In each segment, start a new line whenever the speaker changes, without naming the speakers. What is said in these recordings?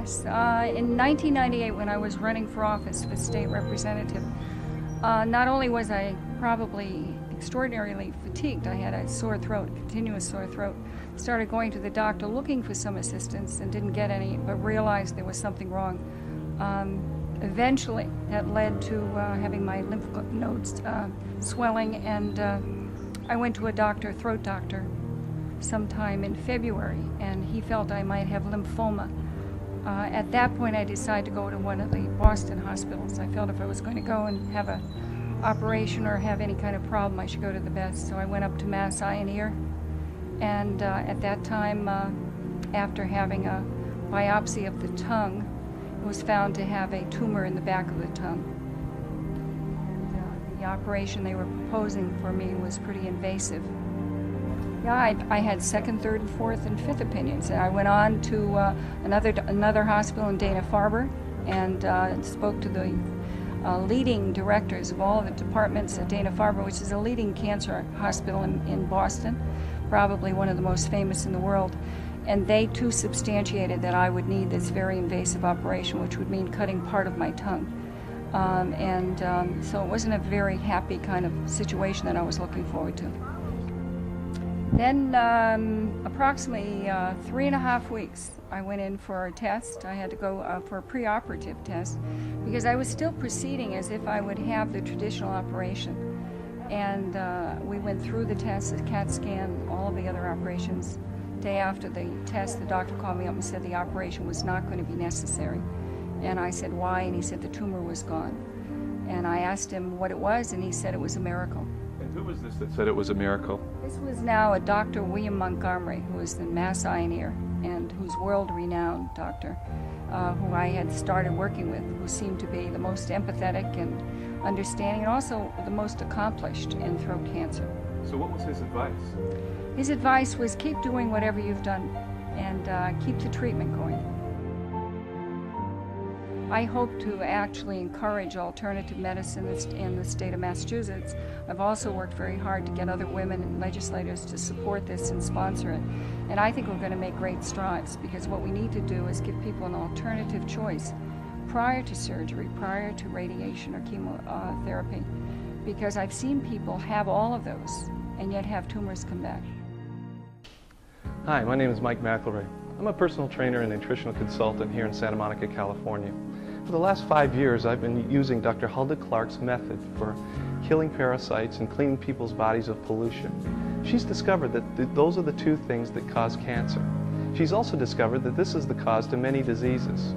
Yes. In 1998, when I was running for office for state representative, not only was I probably extraordinarily fatigued, I had a sore throat, continuous sore throat, started going to the doctor looking for some assistance and didn't get any, but realized there was something wrong. Eventually, that led to having my lymph nodes swelling, and I went to a doctor, throat doctor, sometime in February, and he felt I might have lymphoma. At that point, I decided to go to one of the Boston hospitals. I felt if I was going to go and have an operation or have any kind of problem, I should go to the best. So I went up to Mass Eye and Ear, and at that time, after having a biopsy of the tongue, it was found to have a tumor in the back of the tongue. And, the operation they were proposing for me was pretty invasive. Yeah, I had second, third, fourth, and fifth opinions. I went on to another hospital in Dana-Farber and spoke to the leading directors of all the departments at Dana-Farber, which is a leading cancer hospital in Boston, probably one of the most famous in the world. And they too substantiated that I would need this very invasive operation, which would mean cutting part of my tongue. So it wasn't a very happy kind of situation that I was looking forward to. Then approximately 3.5 weeks, I went in for a test. I had to go for a preoperative test because I was still proceeding as if I would have the traditional operation. And we went through the test, the CAT scan, all of the other operations. Day after the test, the doctor called me up and said the operation was not going to be necessary. And I said, why? And he said the tumor was gone. And I asked him what it was, and he said it was a miracle.
And who was this that said it was a miracle?
This was now a Dr. William Montgomery, who is the Mass Eye and Ear, and who's world-renowned doctor, who I had started working with, who seemed to be the most empathetic and understanding, and also the most accomplished in throat cancer.
So what was his advice?
His advice was keep doing whatever you've done and keep the treatment going. I hope to actually encourage alternative medicine in the state of Massachusetts. I've also worked very hard to get other women and legislators to support this and sponsor it. And I think we're going to make great strides, because what we need to do is give people an alternative choice prior to surgery, prior to radiation or chemotherapy, because I've seen people have all of those and yet have tumors come back.
Hi, my name is Mike McElroy. I'm a personal trainer and nutritional consultant here in Santa Monica, California. For the last 5 years, I've been using Dr. Hulda Clark's method for killing parasites and cleaning people's bodies of pollution. She's discovered that those are the two things that cause cancer. She's also discovered that this is the cause to many diseases.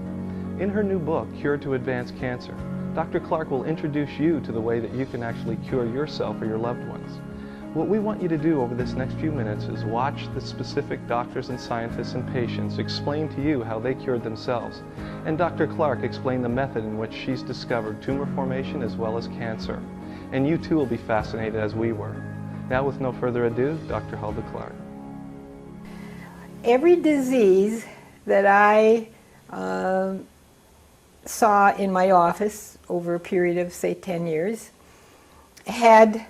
In her new book, Cure to Advance Cancer, Dr. Clark will introduce you to the way that you can actually cure yourself or your loved ones. What we want you to do over this next few minutes is watch the specific doctors and scientists and patients explain to you how they cured themselves, and Dr. Clark explain the method in which she's discovered tumor formation as well as cancer. And you too will be fascinated as we were. Now, with no further ado, Dr. Hulda Clark.
Every disease that I saw in my office over a period of, say, 10 years had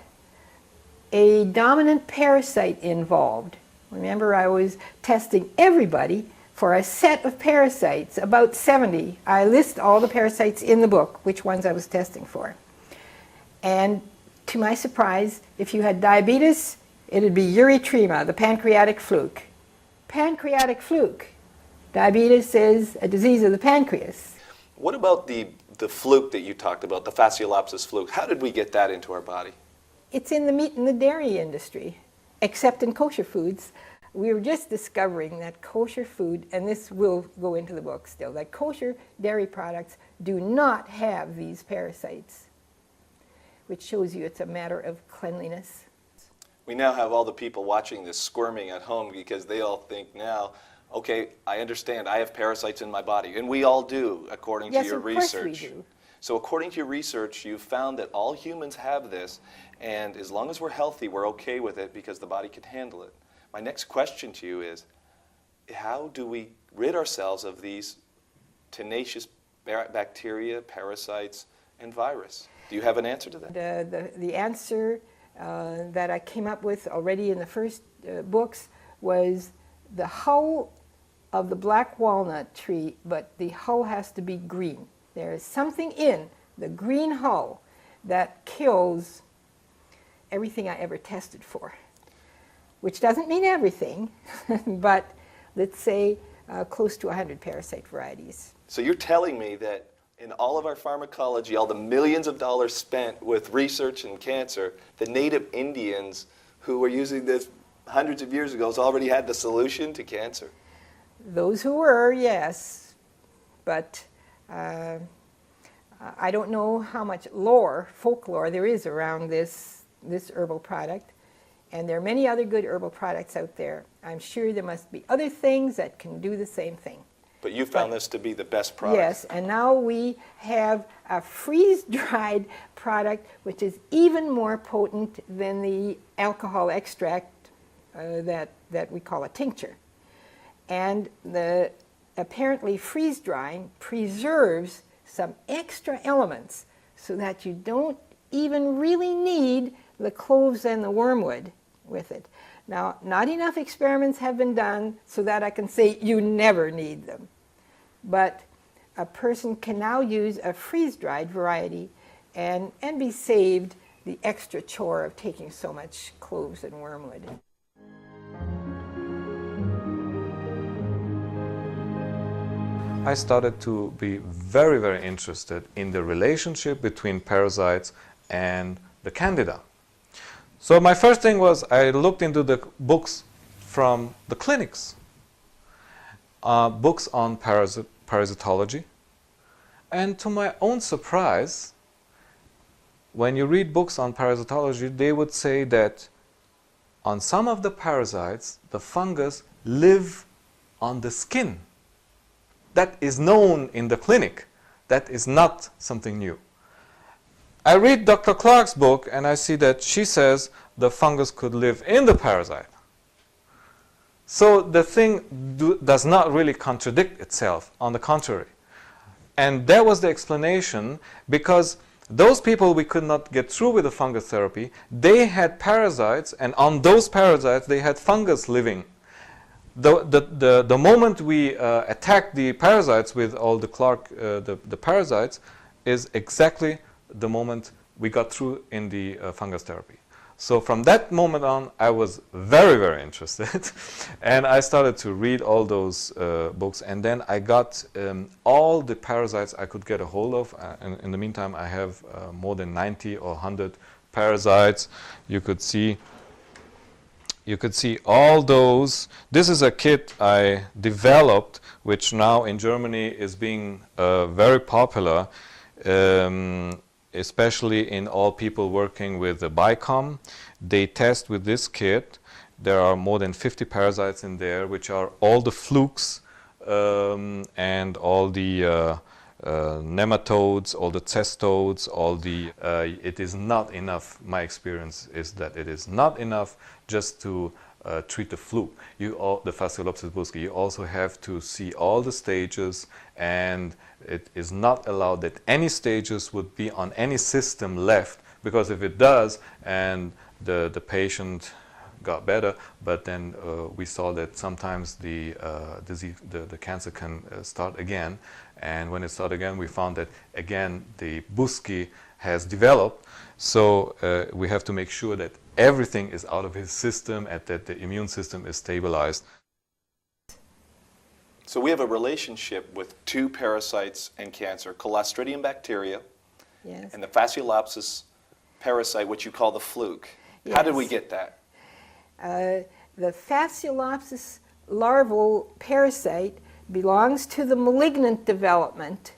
a dominant parasite involved. Remember, I was testing everybody for a set of parasites, about 70. I list all the parasites in the book, which ones I was testing for. And to my surprise, if you had diabetes, it'd be uretrema, the pancreatic fluke. Pancreatic fluke. Diabetes is a disease of the pancreas.
What about the fluke that you talked about, the fasciolopsis fluke? How did we get that into our body?
It's in the meat and the dairy industry, except in kosher foods. We were just discovering that kosher food, and this will go into the book still, that kosher dairy products do not have these parasites, which shows you it's a matter of cleanliness.
We now have all the people watching this squirming at home because they all think now, okay, I understand, I have parasites in my body, and we all do, according to your research.
Yes, of course we do.
So according to your research, you've found that all humans have this, and as long as we're healthy, we're okay with it because the body can handle it. My next question to you is, how do we rid ourselves of these tenacious bacteria, parasites, and virus? Do you have an answer to that?
The answer that I came up with already in the first books was the how of the black walnut tree, but the hull has to be green. There is something in the green hull that kills everything I ever tested for, which doesn't mean everything, but let's say close to 100 parasite varieties.
So you're telling me that in all of our pharmacology, all the millions of dollars spent with research in cancer, the native Indians who were using this hundreds of years ago already had the solution to cancer?
Those who were, yes, but I don't know how much folklore there is around this herbal product. And there are many other good herbal products out there. I'm sure there must be other things that can do the same thing.
But you found this to be the best product.
Yes, and now we have a freeze-dried product which is even more potent than the alcohol extract that we call a tincture. And the apparently freeze-drying preserves some extra elements so that you don't even really need the cloves and the wormwood with it. Now, not enough experiments have been done so that I can say you never need them. But a person can now use a freeze-dried variety and be saved the extra chore of taking so much cloves and wormwood.
I started to be very, very interested in the relationship between parasites and the Candida. So my first thing was I looked into the books from the clinics, books on parasitology, and to my own surprise, when you read books on parasitology, they would say that on some of the parasites, the fungus live on the skin. That is known in the clinic. That is not something new. I read Dr. Clark's book and I see that she says the fungus could live in the parasite. So the thing does not really contradict itself, on the contrary. And that was the explanation, because those people we could not get through with the fungus therapy, they had parasites, and on those parasites they had fungus living. The moment we attacked the parasites with all the Clark, the parasites, is exactly the moment we got through in the fungus therapy. So from that moment on, I was very, very interested. And I started to read all those books. And then I got all the parasites I could get a hold of. In the meantime, I have more than 90 or 100 parasites. You could see all those. This is a kit I developed, which now in Germany is being very popular. Especially in all people working with the BICOM. They test with this kit. There are more than 50 parasites in there, which are all the flukes and all the nematodes, all the cestodes, all the... it is not enough, my experience is that it is not enough just to treat the fluke. The Phaseolopsis busci, you also have to see all the stages, and it is not allowed that any stages would be on any system left, because if it does and the patient got better, but then we saw that sometimes the disease, the cancer can start again, and when it started again we found that again the busci has developed, so we have to make sure that everything is out of his system and that the immune system is stabilized.
So we have a relationship with two parasites and cancer, Clostridium bacteria,
Yes.
and the Phaseolopsis parasite, which you call the fluke. How did we
Yes.
get that?
The Phaseolopsis larval parasite belongs to the malignant development